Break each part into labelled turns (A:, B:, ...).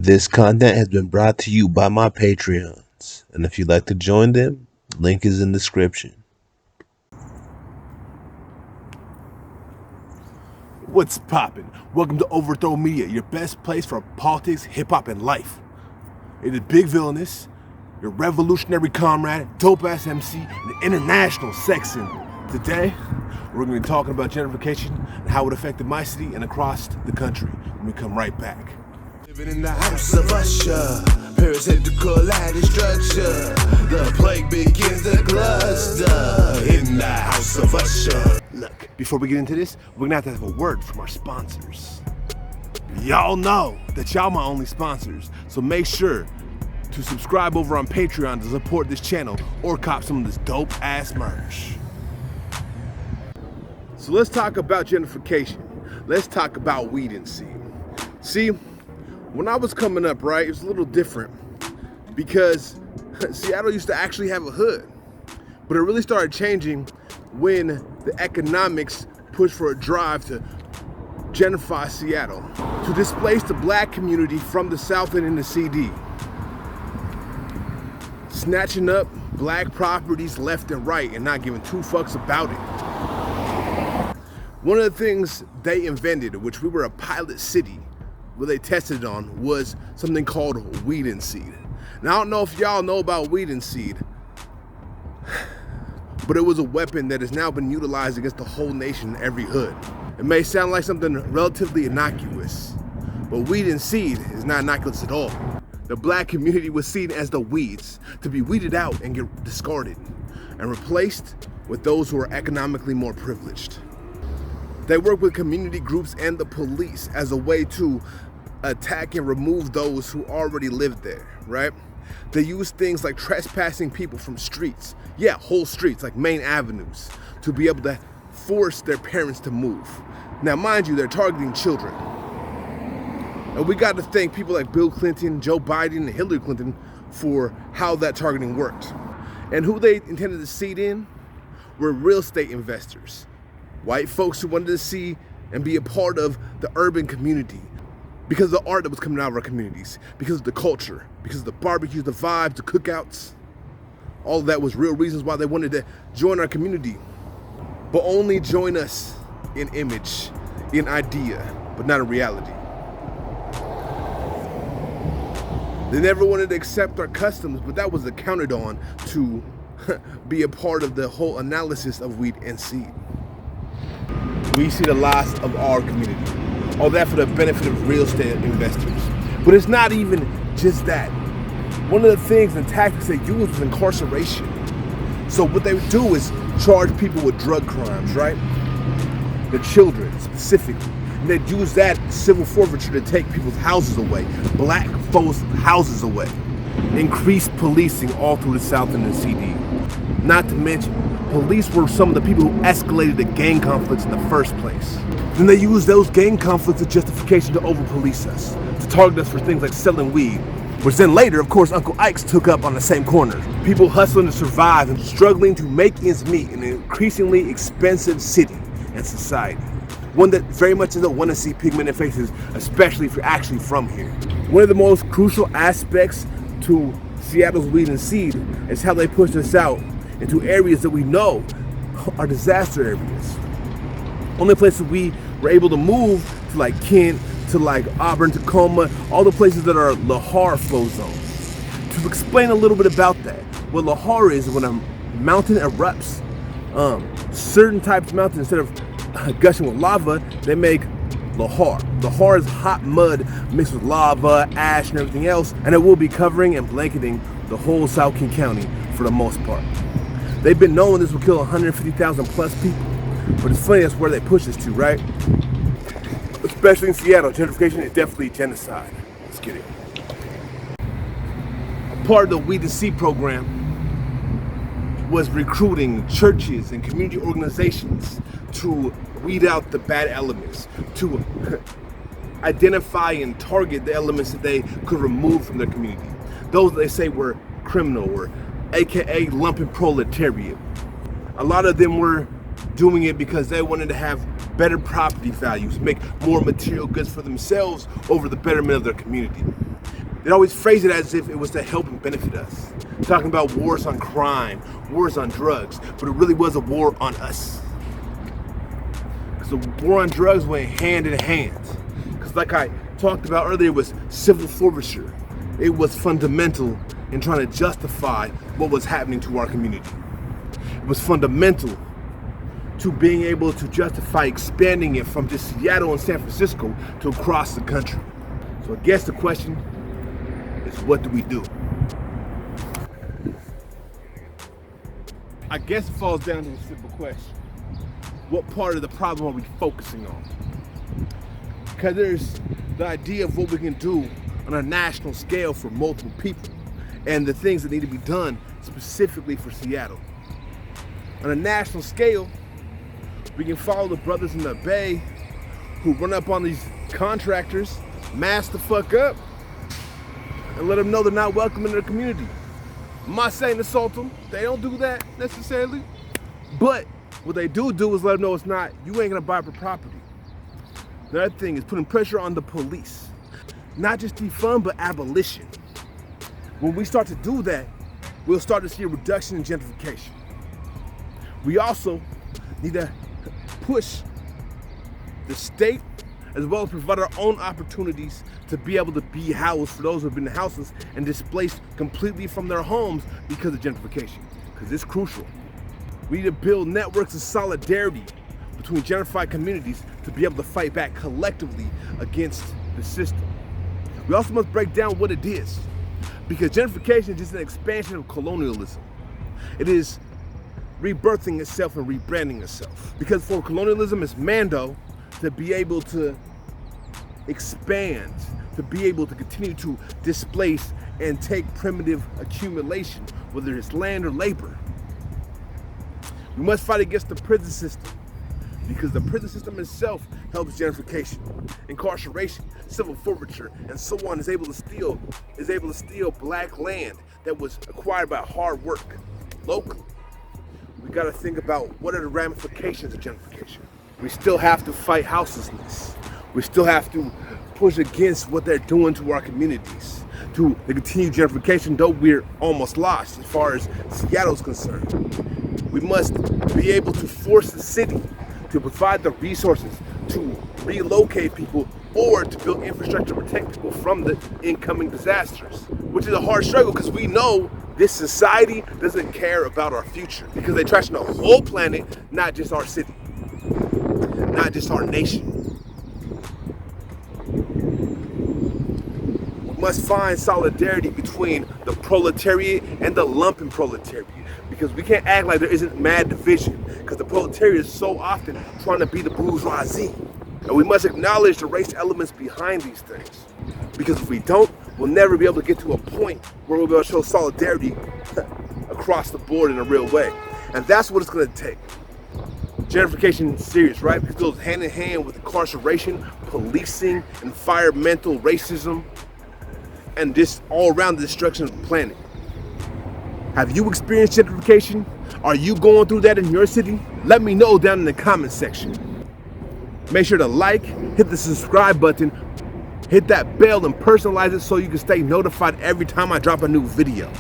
A: This content has been brought to you by my Patreons, and if you'd like to join them, link is in the description.
B: What's poppin'? Welcome to Overthrow Media, your best place for politics, hip-hop, and life. It is Big Villainus, your revolutionary comrade, dope-ass MC, and international sex symbol. Today, we're going to be talking about gentrification and how it affected my city and across the country when we come right back.
C: Living in the house of usher, parasitical lighting structure. The plague begins to cluster in the house of usher.
B: Look, before we get into this, we're gonna have a word from our sponsors. Y'all know that y'all my only sponsors, so make sure to subscribe over on Patreon to support this channel or cop some of this dope ass merch. So let's talk about gentrification. Let's talk about weed and seed. See, when I was coming up, right, it was a little different because Seattle used to actually have a hood, but it really started changing when the economics pushed for a drive to gentrify Seattle, to displace the black community from the South End in the CD, snatching up black properties left and right and not giving two fucks about it. One of the things they invented, which we were a pilot city, what they tested it on, was something called weed and seed. Now I don't know if y'all know about weed and seed, but it was a weapon that has now been utilized against the whole nation in every hood. It may sound like something relatively innocuous, but weed and seed is not innocuous at all. The black community was seen as the weeds, to be weeded out and get discarded, and replaced with those who are economically more privileged. They work with community groups and the police as a way to attack and remove those who already lived there, right? They use things like trespassing people from streets, whole streets, like main avenues, to be able to force their parents to move. Now, mind you, they're targeting children. And we got to thank people like Bill Clinton, Joe Biden, and Hillary Clinton for how that targeting worked. And who they intended to seed in were real estate investors, white folks who wanted to see and be a part of the urban community, because of the art that was coming out of our communities, because of the culture, because of the barbecues, the vibes, the cookouts. All of that was real reasons why they wanted to join our community, but only join us in image, in idea, but not in reality. They never wanted to accept our customs, but that was accounted on to be a part of the whole analysis of weed and seed. We see the loss of our community. All that for the benefit of real estate investors. But it's not even just that. One of the things and tactics they use was incarceration. So what they would do is charge people with drug crimes, right? The children specifically. And they'd use that civil forfeiture to take people's houses away, black folks' houses away. Increase policing all through the South and the CD. Not to mention, police were some of the people who escalated the gang conflicts in the first place. Then they used those gang conflicts as justification to over-police us, to target us for things like selling weed, which then later, of course, Uncle Ikes took up on the same corner. People hustling to survive and struggling to make ends meet in an increasingly expensive city and society. One that very much doesn't want to see pigmented faces, especially if you're actually from here. One of the most crucial aspects to Seattle's weed and seed is how they pushed us out into areas that we know are disaster areas. Only places we were able to move to, like Kent, to like Auburn, Tacoma, all the places that are lahar flow zones. To explain a little bit about that, what lahar is when a mountain erupts, certain types of mountains, instead of gushing with lava, they make lahar. Lahar is hot mud mixed with lava, ash, and everything else, and it will be covering and blanketing the whole South King County for the most part. They've been knowing this will kill 150,000 plus people, but it's funny that's where they push us to, right? Especially in Seattle, gentrification is definitely genocide. Let's get it. A part of the Weed and Seed program was recruiting churches and community organizations to weed out the bad elements, to identify and target the elements that they could remove from their community. Those they say were criminal or AKA lumpen proletariat. A lot of them were doing it because they wanted to have better property values, make more material goods for themselves over the betterment of their community. They always phrase it as if it was to help and benefit us. Talking about wars on crime, wars on drugs, but it really was a war on us. Because the war on drugs went hand in hand. Because like I talked about earlier, it was civil forfeiture. It was fundamental in trying to justify what was happening to our community. It was fundamental to being able to justify expanding it from just Seattle and San Francisco to across the country. So I guess the question is, what do we do? I guess it falls down to a simple question. What part of the problem are we focusing on? Because there's the idea of what we can do on a national scale for multiple people and the things that need to be done specifically for Seattle. On a national scale, we can follow the brothers in the Bay who run up on these contractors, mask the fuck up, and let them know they're not welcome in their community. I'm not saying assault them. They don't do that necessarily. But what they do is let them know you ain't gonna buy their property. The other thing is putting pressure on the police. Not just defund, but abolition. When we start to do that, we'll start to see a reduction in gentrification. We also need to push the state as well as provide our own opportunities to be able to be housed for those who have been houseless and displaced completely from their homes because of gentrification, because it's crucial. We need to build networks of solidarity between gentrified communities to be able to fight back collectively against the system. We also must break down what it is, because gentrification is just an expansion of colonialism. It is rebirthing itself and rebranding itself. Because for colonialism, it's Mando to be able to expand, to be able to continue to displace and take primitive accumulation, whether it's land or labor. We must fight against the prison system, because the prison system itself helps gentrification, incarceration, civil forfeiture, and so on is able to steal black land that was acquired by hard work locally. We gotta think about what are the ramifications of gentrification. We still have to fight houselessness. We still have to push against what they're doing to our communities, to the continued gentrification, though we're almost lost as far as Seattle's concerned. We must be able to force the city to provide the resources to relocate people or to build infrastructure to protect people from the incoming disasters, which is a hard struggle because we know this society doesn't care about our future because they trash the whole planet, not just our city, not just our nation. We must find solidarity between the proletariat and the lumpen proletariat, because we can't act like there isn't mad division, because the proletariat is so often trying to be the bourgeoisie. And we must acknowledge the race elements behind these things, because if we don't, we'll never be able to get to a point where we'll be able to show solidarity across the board in a real way. And that's what it's going to take. Gentrification is serious, right? Because it goes hand in hand with incarceration, policing, environmental racism, and just all around the destruction of the planet. Have you experienced gentrification? Are you going through that in your city? Let me know down in the comment section. Make sure to like, hit the subscribe button, hit that bell and personalize it so you can stay notified every time I drop a new video.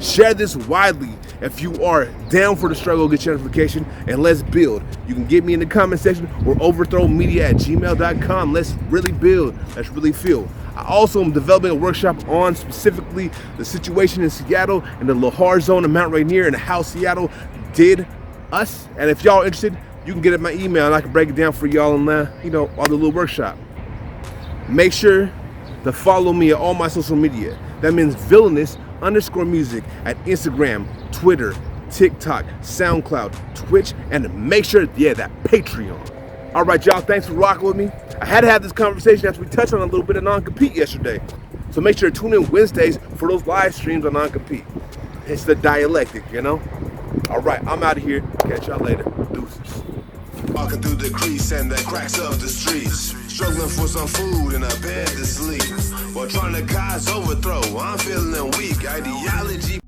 B: Share this widely if you are down for the struggle against gentrification, and let's build. You can get me in the comment section or overthrowmedia@gmail.com. Let's really build. Let's really feel. I also am developing a workshop on specifically the situation in Seattle and the Lahar zone and Mount Rainier and how Seattle did us. And if y'all are interested, you can get it in my email and I can break it down for y'all in on the little workshop. Make sure to follow me at all my social media. That means villainus_music at Instagram, Twitter, TikTok, SoundCloud, Twitch, and make sure, that Patreon. All right, y'all, thanks for rocking with me. I had to have this conversation after we touched on a little bit of non-compete yesterday. So make sure to tune in Wednesdays for those live streams on non-compete. It's the dialectic, All right, I'm out of here. Catch y'all later. Deuces.
C: Walking through the crease and the cracks of the streets, struggling for some food and a bed to sleep, while trying to cause overthrow. I'm feeling weak. Ideology